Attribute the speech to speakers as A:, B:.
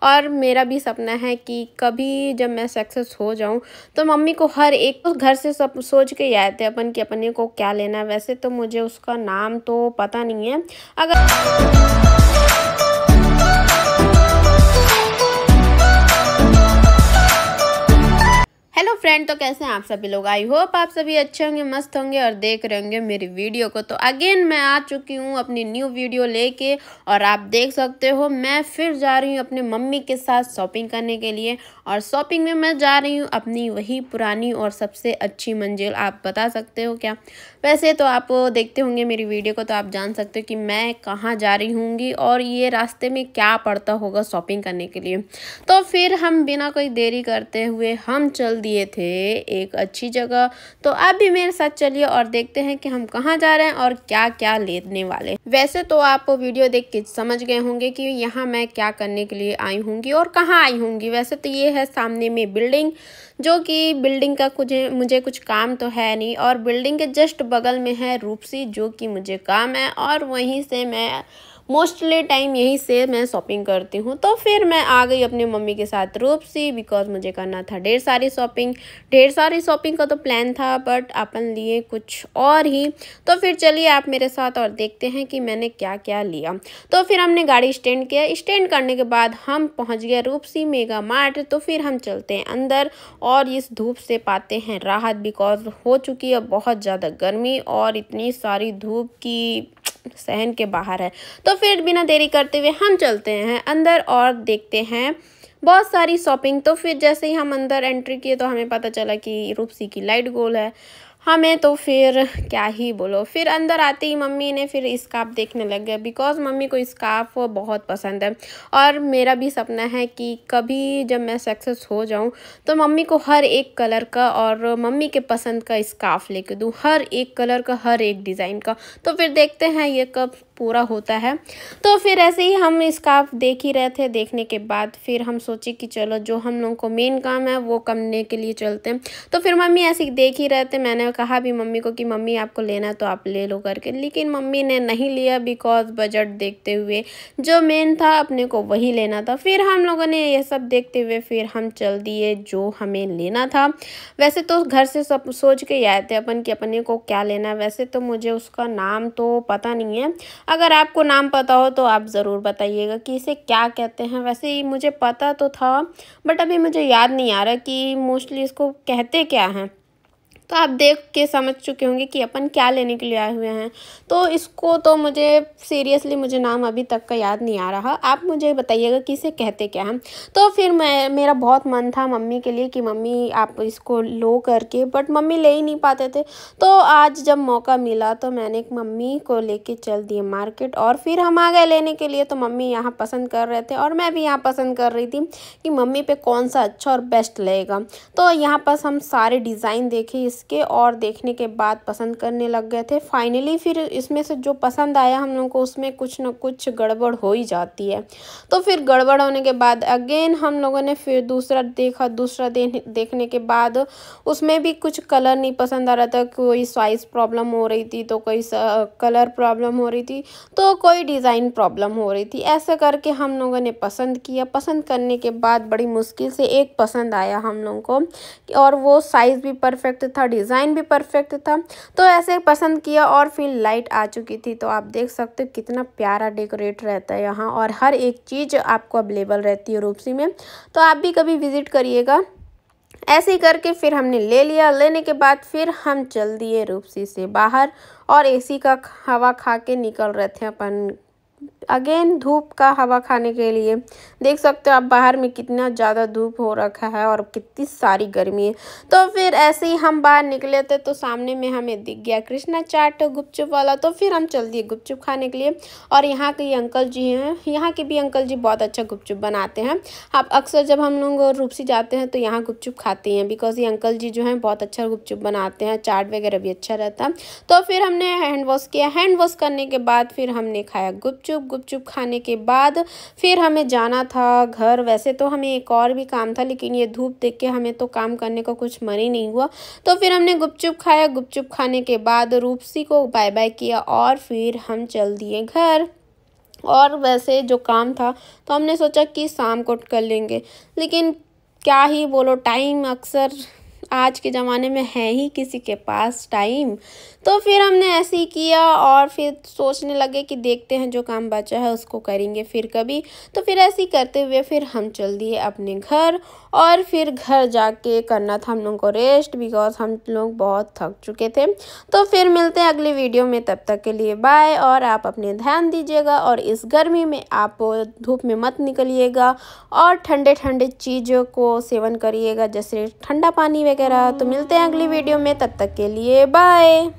A: और मेरा भी सपना है कि कभी जब मैं सक्सेस हो जाऊं तो मम्मी को हर एक तो घर से सब सोच के ही आए थे अपन कि अपने को क्या लेना है। वैसे तो मुझे उसका नाम तो पता नहीं है। अगर हेलो फ्रेंड, तो कैसे हैं आप सभी लोग। आई होप आप सभी अच्छे होंगे, मस्त होंगे और देख रहे होंगे मेरी वीडियो को। तो अगेन मैं आ चुकी हूँ अपनी न्यू वीडियो लेके और आप देख सकते हो मैं फिर जा रही हूँ अपने मम्मी के साथ शॉपिंग करने के लिए। और शॉपिंग में मैं जा रही हूँ अपनी वही पुरानी और सबसे अच्छी मंजिल। आप बता सकते हो क्या? वैसे तो आप देखते होंगे मेरी वीडियो को तो आप जान सकते हो कि मैं कहाँ जा रही हूँगी और ये रास्ते में क्या पड़ता होगा शॉपिंग करने के लिए। तो फिर हम बिना कोई देरी करते हुए हम चल दिए थे एक अच्छी जगह। तो आप भी मेरे साथ चलिए और देखते हैं कि हम कहाँ जा रहे हैं और क्या क्या लेने वाले। वैसे तो आप वीडियो देख के समझ गए होंगे कि यहाँ मैं क्या करने के लिए आई हूँगी और कहाँ आई हूँगी। वैसे तो ये है सामने में बिल्डिंग, जो कि बिल्डिंग का मुझे कुछ काम तो है नहीं। और बिल्डिंग के जस्ट बगल में है रूपसी, जो कि मुझे काम है और वहीं से मैं मोस्टली टाइम यहीं से मैं शॉपिंग करती हूँ। तो फिर मैं आ गई अपनी मम्मी के साथ रूपसी, बिकॉज मुझे करना था ढेर सारी शॉपिंग का तो प्लान था, बट अपन लिए कुछ और ही। तो फिर चलिए आप मेरे साथ और देखते हैं कि मैंने क्या क्या लिया। तो फिर हमने गाड़ी स्टैंड किया। स्टैंड करने के बाद हम पहुँच गए रूपसी मेगा मार्ट। तो फिर हम चलते हैं अंदर और इस धूप से पाते हैं राहत, बिकॉज हो चुकी है बहुत ज़्यादा गर्मी और इतनी सारी धूप की सहन के बाहर है। तो फिर बिना देरी करते हुए हम चलते हैं अंदर और देखते हैं बहुत सारी शॉपिंग। तो फिर जैसे ही हम अंदर एंट्री किए तो हमें पता चला कि रूपसी की लाइट गोल है हमें। तो फिर क्या ही बोलो, फिर अंदर आते ही मम्मी ने फिर स्कार्फ देखने लग गया, बिकॉज मम्मी को स्कार्फ बहुत पसंद है। और मेरा भी सपना है कि कभी जब मैं सक्सेस हो जाऊं तो मम्मी को हर एक कलर का और मम्मी के पसंद का स्कार्फ लेके दूं, हर एक कलर का, हर एक डिज़ाइन का। तो फिर देखते हैं ये कब पूरा होता है। तो फिर ऐसे ही हम स्कार्फ देख ही रहे थे। देखने के बाद फिर हम सोचे कि चलो जो हम लोगों को मेन काम है वो करने के लिए चलते हैं। तो फिर मम्मी ऐसे ही देख ही रहे थे। मैंने कहा भी मम्मी को कि मम्मी आपको लेना तो आप ले लो करके, लेकिन मम्मी ने नहीं लिया, बिकॉज बजट देखते हुए जो मेन था अपने को वही लेना था। फिर हम लोगों ने ये सब देखते हुए फिर हम चल दिए जो हमें लेना था। वैसे तो घर से सब सोच के ही आए थे अपन कि अपने को क्या लेना है। वैसे तो मुझे उसका नाम तो पता नहीं है। अगर आपको नाम पता हो तो आप ज़रूर बताइएगा कि इसे क्या कहते हैं। वैसे ही मुझे पता तो था, बट अभी मुझे याद नहीं आ रहा कि मोस्टली इसको कहते क्या हैं। तो आप देख के समझ चुके होंगे कि अपन क्या लेने के लिए आए हुए हैं। तो इसको तो मुझे सीरियसली मुझे नाम अभी तक का याद नहीं आ रहा। आप मुझे बताइएगा कि इसे कहते क्या हैं। तो फिर मेरा बहुत मन था मम्मी के लिए कि मम्मी आप इसको लो करके, बट मम्मी ले ही नहीं पाते थे। तो आज जब मौका मिला तो मैंने मम्मी को लेके चल दिए मार्केट और फिर हम आ गए लेने के लिए। तो मम्मी यहाँ पसंद कर रहे थे और मैं भी यहाँ पसंद कर रही थी कि मम्मी पे कौन सा अच्छा और बेस्ट लगेगा। तो यहाँ पर हम सारे डिज़ाइन देखे इसके और देखने के बाद पसंद करने लग गए थे। फाइनली फिर इसमें से जो पसंद आया हम लोग को उसमें कुछ न कुछ गड़बड़ हो ही जाती है। तो फिर गड़बड़ होने के बाद अगेन हम लोगों ने फिर दूसरा देखा। देखने के बाद उसमें भी कुछ कलर नहीं पसंद आ रहा था, कोई साइज़ प्रॉब्लम हो रही थी, तो कोई कलर प्रॉब्लम हो रही थी, तो कोई डिज़ाइन प्रॉब्लम हो रही थी। ऐसे करके हम लोगों ने पसंद किया। पसंद करने के बाद बड़ी मुश्किल से एक पसंद आया हम लोगों को और वो साइज़ भी परफेक्ट था, डिज़ाइन भी परफेक्ट था। तो ऐसे पसंद किया और फिर लाइट आ चुकी थी। तो आप देख सकते हो कितना प्यारा डेकोरेट रहता है यहाँ और हर एक चीज़ आपको अवेलेबल रहती है रूपसी में। तो आप भी कभी विज़िट करिएगा। ऐसे ही करके फिर हमने ले लिया। लेने के बाद फिर हम चल दिए रूपसी से बाहर और एसी का हवा खा के निकल रहे थे अपन अगेन धूप का हवा खाने के लिए। देख सकते हो आप बाहर में कितना ज़्यादा धूप हो रखा है और कितनी सारी गर्मी है। तो फिर ऐसे ही हम बाहर निकले थे तो सामने में हमें दिख गया कृष्णा चाट गुपचुप वाला। तो फिर हम चल दिए गुपचुप खाने के लिए। और यहाँ के अंकल जी हैं, यहाँ के भी अंकल जी बहुत अच्छा गुपचुप बनाते हैं। आप अक्सर जब हम लोग रूपसी जाते हैं तो यहाँ गुपचुप खाते हैं, बिकॉज ये अंकल जी जो हैं बहुत अच्छा गुपचुप बनाते हैं। चाट वगैरह भी अच्छा रहता है। तो फिर हमने हैंड वॉश किया। हैंड वॉश करने के बाद फिर हमने खाया गुपचुप खाने के बाद फिर हमें जाना था घर। वैसे तो हमें एक और भी काम था, लेकिन ये धूप देख के हमें तो काम करने का कुछ मन ही नहीं हुआ। तो फिर हमने गुपचुप खाया। गुपचुप खाने के बाद रूपसी को बाय बाय किया और फिर हम चल दिए घर। और वैसे जो काम था तो हमने सोचा कि शाम को कर लेंगे, लेकिन क्या ही बोलो, टाइम अक्सर आज के ज़माने में है ही किसी के पास टाइम। तो फिर हमने ऐसे ही किया और फिर सोचने लगे कि देखते हैं जो काम बचा है उसको करेंगे फिर कभी। तो फिर ऐसे ही करते हुए फिर हम चल दिए अपने घर, और फिर घर जाके करना था हम लोग को रेस्ट, बिकॉज हम लोग बहुत थक चुके थे। तो फिर मिलते हैं अगली वीडियो में, तब तक के लिए बाय। और आप अपने ध्यान दीजिएगा और इस गर्मी में आप धूप में मत निकलिएगा और ठंडे ठंडे चीज़ों को सेवन करिएगा, जैसे ठंडा पानी वगैरह। तो मिलते हैं अगली वीडियो में, तब तक के लिए बाय।